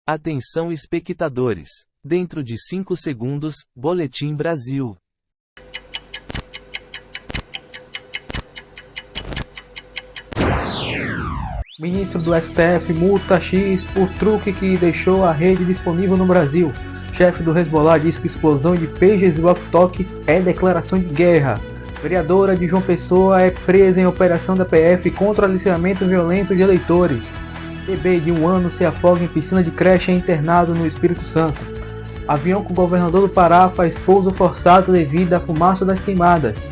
Atenção espectadores. Dentro de 5 segundos, Boletim Brasil. Ministro do STF multa X por truque que deixou a rede disponível no Brasil. Chefe do Hezbollah diz que explosão de pagers e walkie-talkie é declaração de guerra. Vereadora de João Pessoa é presa em operação da PF contra o aliciamento violento de eleitores. Bebê de 1 ano se afoga em piscina de creche internado no Espírito Santo. Avião com o governador do Pará faz pouso forçado devido à fumaça das queimadas.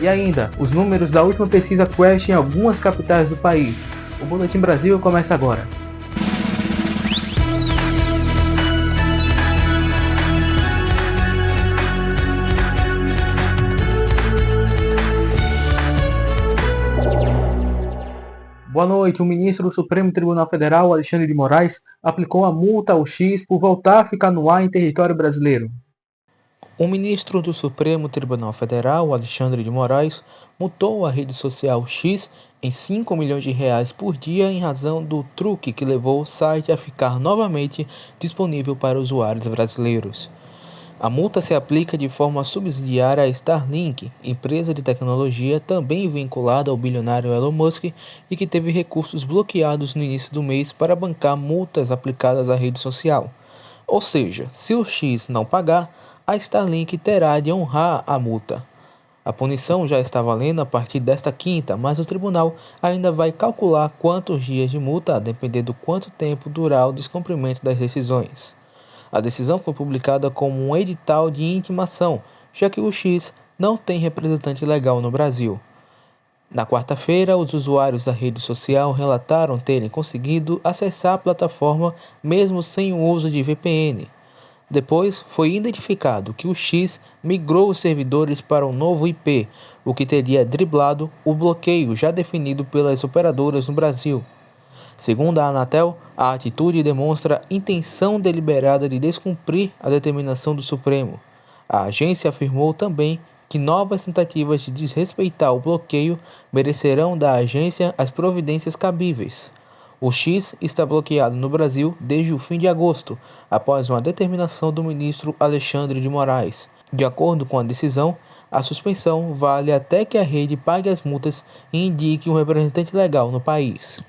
E ainda, os números da última pesquisa Quest em algumas capitais do país. O Boletim Brasil começa agora. Boa noite. O ministro do Supremo Tribunal Federal, Alexandre de Moraes, aplicou a multa ao X por voltar a ficar no ar em território brasileiro. O ministro do Supremo Tribunal Federal, Alexandre de Moraes, multou a rede social X em 5 milhões de reais por dia em razão do truque que levou o site a ficar novamente disponível para usuários brasileiros. A multa se aplica de forma subsidiária à Starlink, empresa de tecnologia também vinculada ao bilionário Elon Musk e que teve recursos bloqueados no início do mês para bancar multas aplicadas à rede social. Ou seja, se o X não pagar, a Starlink terá de honrar a multa. A punição já está valendo a partir desta quinta, mas o tribunal ainda vai calcular quantos dias de multa, a depender do quanto tempo durar o descumprimento das decisões. A decisão foi publicada como um edital de intimação, já que o X não tem representante legal no Brasil. Na quarta-feira, os usuários da rede social relataram terem conseguido acessar a plataforma mesmo sem o uso de VPN. Depois, foi identificado que o X migrou os servidores para um novo IP, o que teria driblado o bloqueio já definido pelas operadoras no Brasil. Segundo a Anatel, a atitude demonstra intenção deliberada de descumprir a determinação do Supremo. A agência afirmou também que novas tentativas de desrespeitar o bloqueio merecerão da agência as providências cabíveis. O X está bloqueado no Brasil desde o fim de agosto, após uma determinação do ministro Alexandre de Moraes. De acordo com a decisão, a suspensão vale até que a rede pague as multas e indique um representante legal no país.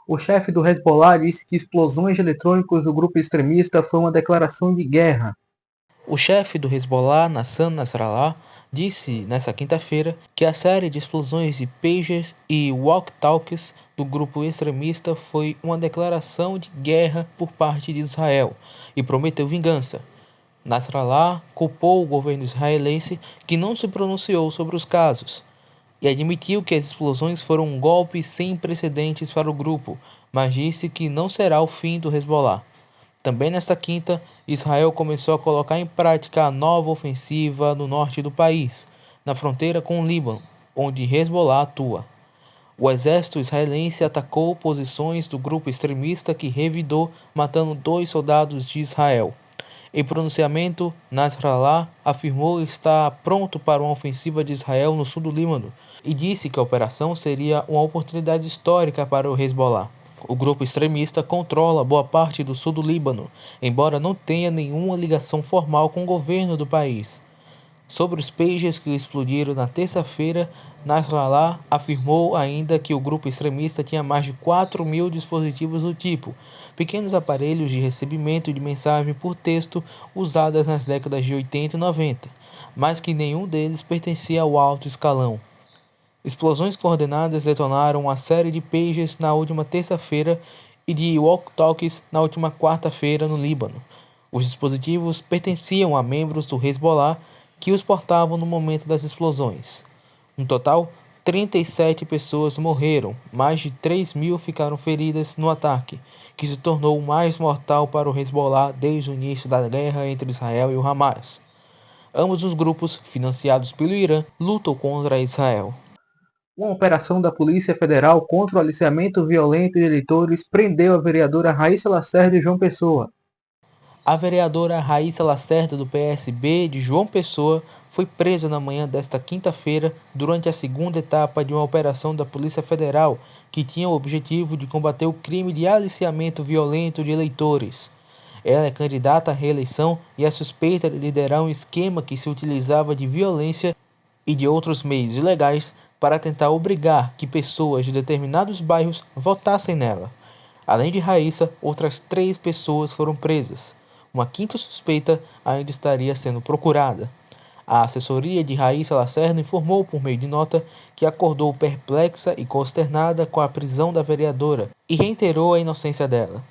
O chefe do Hezbollah disse que explosões de eletrônicos do grupo extremista foi uma declaração de guerra. O chefe do Hezbollah, Hassan Nasrallah, disse nesta quinta-feira que a série de explosões de pagers e walkie-talkies do grupo extremista foi uma declaração de guerra por parte de Israel e prometeu vingança. Nasrallah culpou o governo israelense, que não se pronunciou sobre os casos, e admitiu que as explosões foram um golpe sem precedentes para o grupo, mas disse que não será o fim do Hezbollah. Também nesta quinta, Israel começou a colocar em prática a nova ofensiva no norte do país, na fronteira com o Líbano, onde Hezbollah atua. O exército israelense atacou posições do grupo extremista que revidou, matando 2 soldados de Israel. Em pronunciamento, Nasrallah afirmou estar pronto para uma ofensiva de Israel no sul do Líbano e disse que a operação seria uma oportunidade histórica para o Hezbollah. O grupo extremista controla boa parte do sul do Líbano, embora não tenha nenhuma ligação formal com o governo do país. Sobre os pagers que explodiram na terça-feira, Nasrallah afirmou ainda que o grupo extremista tinha mais de 4.000 dispositivos do tipo, pequenos aparelhos de recebimento de mensagem por texto usadas nas décadas de 80 e 90, mas que nenhum deles pertencia ao alto escalão. Explosões coordenadas detonaram uma série de pagers na última terça-feira e de walkie-talkies na última quarta-feira no Líbano. Os dispositivos pertenciam a membros do Hezbollah que os portavam no momento das explosões. No total, 37 pessoas morreram, mais de 3.000 ficaram feridas no ataque, que se tornou o mais mortal para o Hezbollah desde o início da guerra entre Israel e o Hamas. Ambos os grupos, financiados pelo Irã, lutam contra Israel. Uma operação da Polícia Federal contra o aliciamento violento de eleitores prendeu a vereadora Raíssa Lacerda de João Pessoa. A vereadora Raíssa Lacerda, do PSB de João Pessoa, foi presa na manhã desta quinta-feira durante a segunda etapa de uma operação da Polícia Federal que tinha o objetivo de combater o crime de aliciamento violento de eleitores. Ela é candidata à reeleição e é suspeita de liderar um esquema que se utilizava de violência e de outros meios ilegais para tentar obrigar que pessoas de determinados bairros votassem nela. Além de Raíssa, outras 3 pessoas foram presas. Uma quinta suspeita ainda estaria sendo procurada. A assessoria de Raíssa Lacerda informou por meio de nota que acordou perplexa e consternada com a prisão da vereadora e reiterou a inocência dela.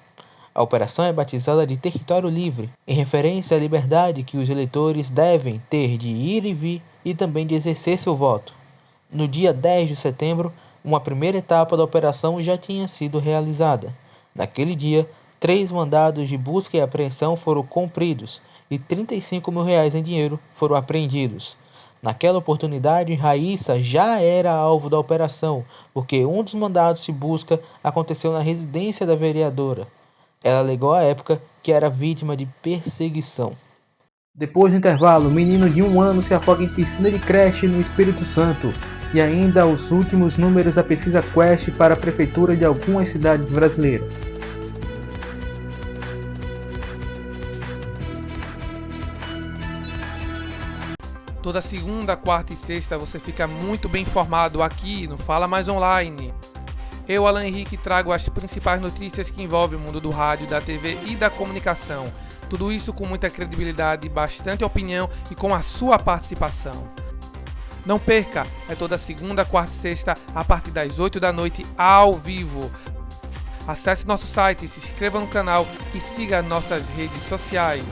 A operação é batizada de Território Livre, em referência à liberdade que os eleitores devem ter de ir e vir e também de exercer seu voto. No dia 10 de setembro, uma primeira etapa da operação já tinha sido realizada. Naquele dia, 3 mandados de busca e apreensão foram cumpridos e R$ 35 mil em dinheiro foram apreendidos. Naquela oportunidade, Raíssa já era alvo da operação, porque um dos mandados de busca aconteceu na residência da vereadora. Ela alegou à época que era vítima de perseguição. Depois do intervalo, menino de 1 ano se afoga em piscina de creche no Espírito Santo. E ainda os últimos números da pesquisa Quest para a prefeitura de algumas cidades brasileiras. Toda segunda, quarta e sexta você fica muito bem informado aqui no Fala Mais Online. Eu, Alan Henrique, trago as principais notícias que envolvem o mundo do rádio, da TV e da comunicação. Tudo isso com muita credibilidade, bastante opinião e com a sua participação. Não perca, é toda segunda, quarta e sexta, a partir das 8 da noite, ao vivo. Acesse nosso site, se inscreva no canal e siga nossas redes sociais.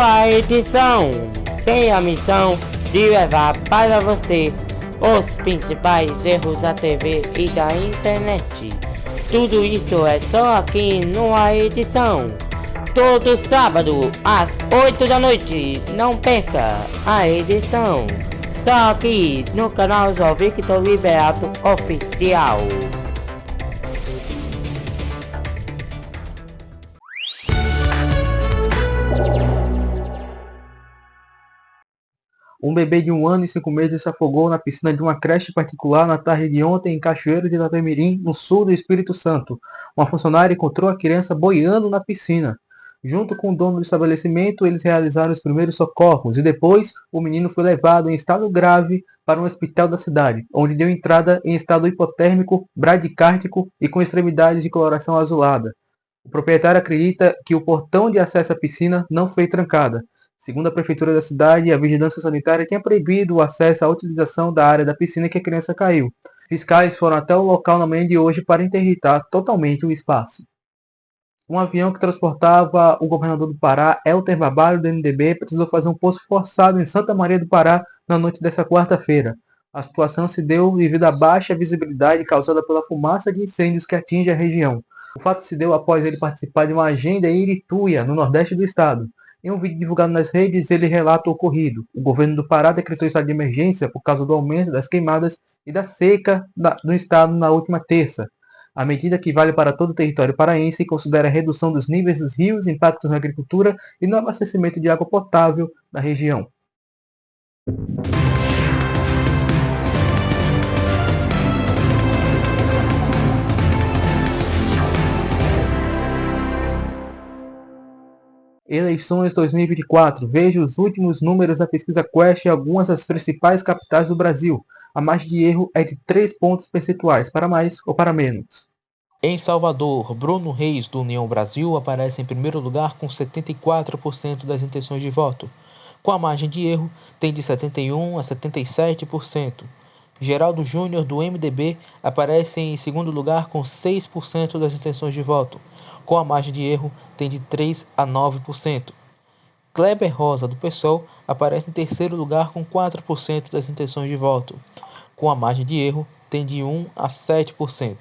A edição tem a missão de levar para você os principais erros da TV e da internet. Tudo isso é só aqui no A Edição. Todo sábado às 8 da noite. Não perca A Edição. Só aqui no canal João Victor Liberato Oficial. Um bebê de 1 ano e 5 meses se afogou na piscina de uma creche particular na tarde de ontem em Cachoeiro de Itapemirim, no sul do Espírito Santo. Uma funcionária encontrou a criança boiando na piscina. Junto com o dono do estabelecimento, eles realizaram os primeiros socorros e depois o menino foi levado em estado grave para um hospital da cidade, onde deu entrada em estado hipotérmico, bradicárdico e com extremidades de coloração azulada. O proprietário acredita que o portão de acesso à piscina não foi trancada. Segundo a prefeitura da cidade, a vigilância sanitária tinha proibido o acesso à utilização da área da piscina que a criança caiu. Fiscais foram até o local na manhã de hoje para interditar totalmente o espaço. Um avião que transportava o governador do Pará, Helder Barbalho, do MDB, precisou fazer um pouso forçado em Santa Maria do Pará na noite desta quarta-feira. A situação se deu devido à baixa visibilidade causada pela fumaça de incêndios que atinge a região. O fato se deu após ele participar de uma agenda em Irituia, no nordeste do estado. Em um vídeo divulgado nas redes, ele relata o ocorrido. O governo do Pará decretou estado de emergência por causa do aumento das queimadas e da seca no estado na última terça. A medida que vale para todo o território paraense considera a redução dos níveis dos rios, impactos na agricultura e no abastecimento de água potável na região. Eleições 2024. Veja os últimos números da pesquisa Quest em algumas das principais capitais do Brasil. A margem de erro é de 3 pontos percentuais, para mais ou para menos. Em Salvador, Bruno Reis, do União Brasil, aparece em primeiro lugar com 74% das intenções de voto. Com a margem de erro, tem de 71% a 77%. Geraldo Júnior, do MDB, aparece em segundo lugar com 6% das intenções de voto. Com a margem de erro, tem de 3% a 9%. Kleber Rosa, do PSOL, aparece em terceiro lugar com 4% das intenções de voto. Com a margem de erro, tem de 1% a 7%.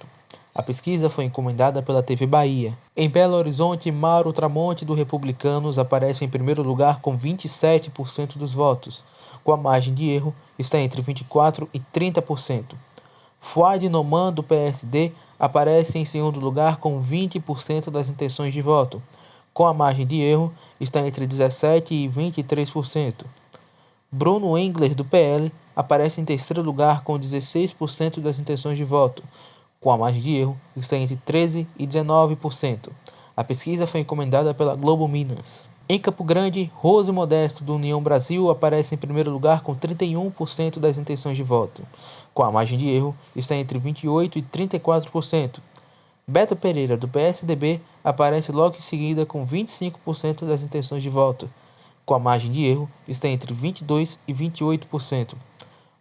A pesquisa foi encomendada pela TV Bahia. Em Belo Horizonte, Mauro Tramonte, do Republicanos, aparece em primeiro lugar com 27% dos votos. Com a margem de erro, está entre 24% e 30%. Fuad Noman, do PSD, aparece em segundo lugar com 20% das intenções de voto. Com a margem de erro, está entre 17% e 23%. Bruno Engler, do PL, aparece em terceiro lugar com 16% das intenções de voto. Com a margem de erro, está entre 13% e 19%. A pesquisa foi encomendada pela Globo Minas. Em Campo Grande, Rose Modesto, do União Brasil, aparece em primeiro lugar com 31% das intenções de voto. Com a margem de erro, está entre 28% e 34%. Beto Pereira, do PSDB, aparece logo em seguida com 25% das intenções de voto. Com a margem de erro, está entre 22% e 28%.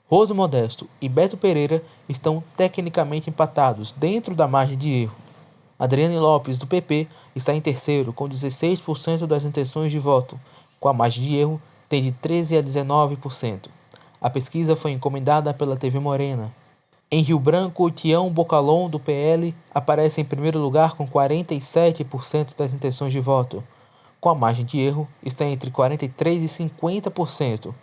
Rose Modesto e Beto Pereira estão tecnicamente empatados dentro da margem de erro. Adriane Lopes, do PP, está em terceiro, com 16% das intenções de voto. Com a margem de erro, tem de 13% a 19%. A pesquisa foi encomendada pela TV Morena. Em Rio Branco, Tião Bocalon, do PL, aparece em primeiro lugar com 47% das intenções de voto. Com a margem de erro, está entre 43% e 50%.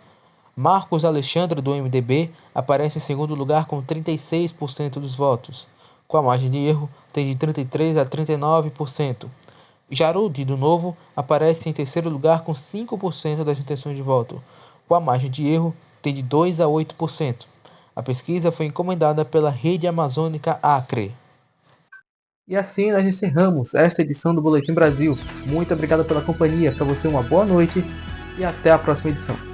Marcos Alexandre, do MDB, aparece em segundo lugar com 36% dos votos. Com a margem de erro, tem de 33% a 39%. Jarudi, do Novo, aparece em terceiro lugar com 5% das intenções de voto. Com a margem de erro, tem de 2% a 8%. A pesquisa foi encomendada pela Rede Amazônica Acre. E assim nós encerramos esta edição do Boletim Brasil. Muito obrigado pela companhia, para você uma boa noite e até a próxima edição.